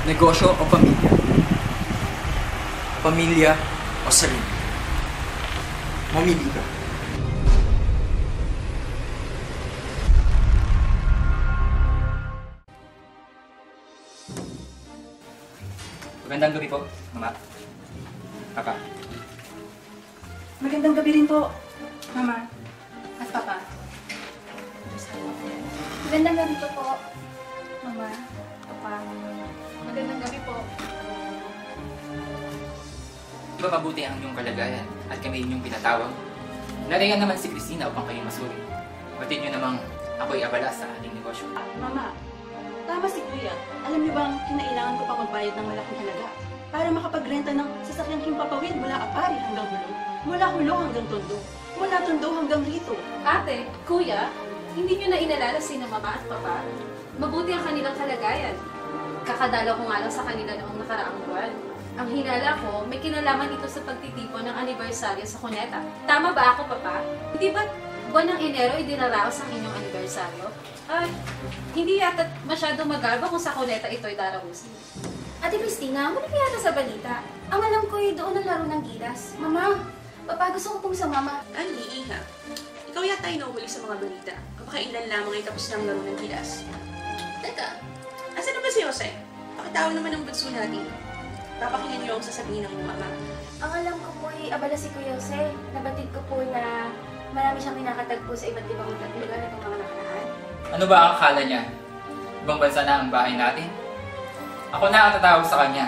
Negosyo o pamilya? Pamilya o sarili? Mamili ka. Magandang gabi po, Mama. Papa. Magandang gabi rin po, Mama at Papa. Magandang gabi po, Mama, Papa. Magandang gabi po. Di ba mabuti ang inyong kalagayan at kami inyong pinatawag? Narayan naman si Christina upang kayong masuri. Batid niyo namang ako'y abala sa ating negosyo. Mama, tama si Kuya. Alam niyo bang kinailangan ko pa magbayad ng malaking halaga para makapagrenta ng sasakyang himpapawid mula Apari hanggang Hulong, mula Hulong hanggang Tondo, mula Tondo hanggang rito. Ate, Kuya, hindi nyo na inalala sino Mama at Papa? Mabuti ang kanilang kalagayan. Kakadalaw ko nga lang sa kanila noong nakaraang buwan. Ang hinala ko, may kinalaman ito sa pagtitipon ng anibersaryo sa Cuneta. Tama ba ako, Papa? Hindi ba buwan ng Enero idinaraos ang inyong anibersaryo? Ay, hindi yata masyadong magarba kung sa Cuneta ito'y darahusin. Ate Christina, muli ka yata sa balita. Ang alam ko ay doon ang laro ng gilas. Mama, Papa, gusto ko pong sumama. Ani, Iha. Ikaw yata inuhuli sa mga balita. Kapakailan lamang ay tapos ng laro ng gilas. Teka, asan na ba si Jose? Pakitawag naman ang bunso natin. Papakinggan niyo ang sasabihin ng Mama. Ang alam ko po ay abala si Kuya Jose. Nabatid ko po na marami siyang kinakatagpo sa iba't ibang lugar at mga nakaraan. Ano ba ang akala niya? Ibang bansa na ang bahay natin? Ako na ang tatawag sa kanya.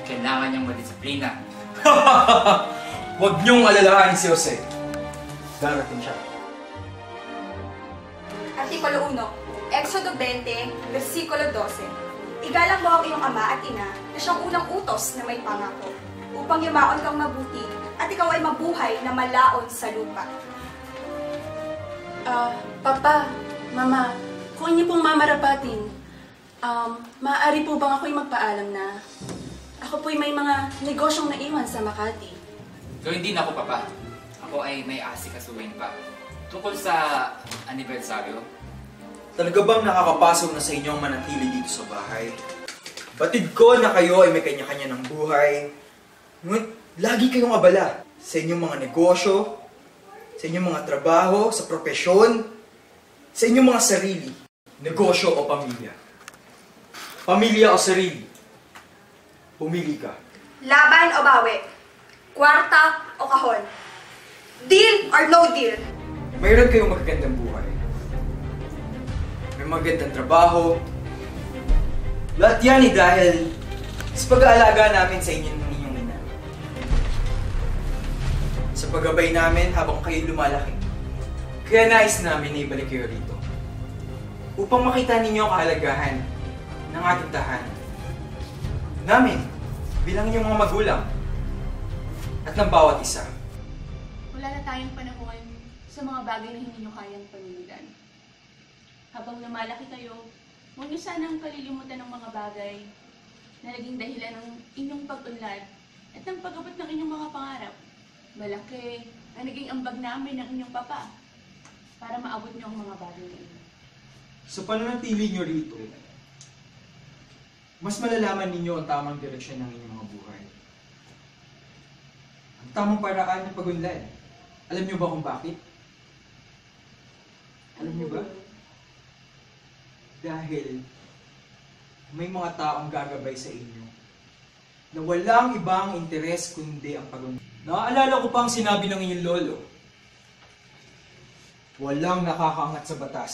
Kailangan niyang madisiplina. Huwag niyong alalahanin si Jose. Darating siya. Artikulo 1, Exodo 20, versikulo 12. Igalang mo ang iyong ama at ina na siyang unang utos na may pangako, upang yumaon kang mabuti at ikaw ay mabuhay na malaon sa lupa. Papa, Mama, kung inyo pong mamarapatin, maaari po bang ako'y magpaalam na ako po'y may mga negosyong naiwan sa Makati? Gawin din ako, Papa. Ako ay may asikasuhin pa. Tungkol sa anibersaryo, Talaga bang nakakapasok na sa inyong manatili dito sa bahay? Batid ko na kayo ay may kanya-kanya ng buhay. Ngunit lagi kayong abala sa inyong mga negosyo, sa inyong mga trabaho, sa propesyon, sa inyong mga sarili. Negosyo o pamilya? Pamilya o sarili? Pumili ka. Laban o bawi? Kwarta o kahon? Deal or no deal? Mayroon kayong magagandang buhay. May magandang trabaho. Lahat yan dahil sa pag-aalaga namin sa inyo ng inyong ina. Sa paggabay namin habang kayo lumalaki. Kaya nais namin na ibalik kayo rito. Upang makita ninyo ang kahalagahan ng ating tahanan. Namin, bilang inyong mga magulang. At ng bawat isa. Wala na tayong panahon sa mga bagay na hindi nyo kayang pamilitan. Habang lumalaki kayo, huwag nyo sanang kalilimutan ng mga bagay na naging dahilan ng inyong pag-unlad at ng pag-abot ng inyong mga pangarap. Malaki ang naging ambag namin ng inyong papa para maabot nyo ang mga bagay na ito. Sa pananatili nyo rito, mas malalaman ninyo ang tamang direksyon ng inyong mga buhay. Ang tamang paraan ng pag-unlad. Alam nyo ba kung bakit? Alam nyo ba? Dahil may mga taong gagabay sa inyo na walang ibang interes kundi ang pag-unlad. Naaalala ko pa ang sinabi ng inyong lolo. Walang nakakaangat sa batas.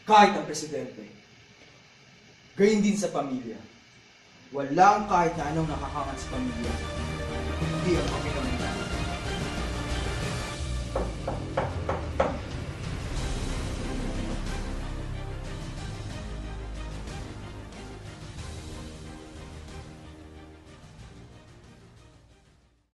Kahit ang presidente. Gayun din sa pamilya. Walang kahit na anong nakakangat sa pamilya. Hindi ang Panginoon.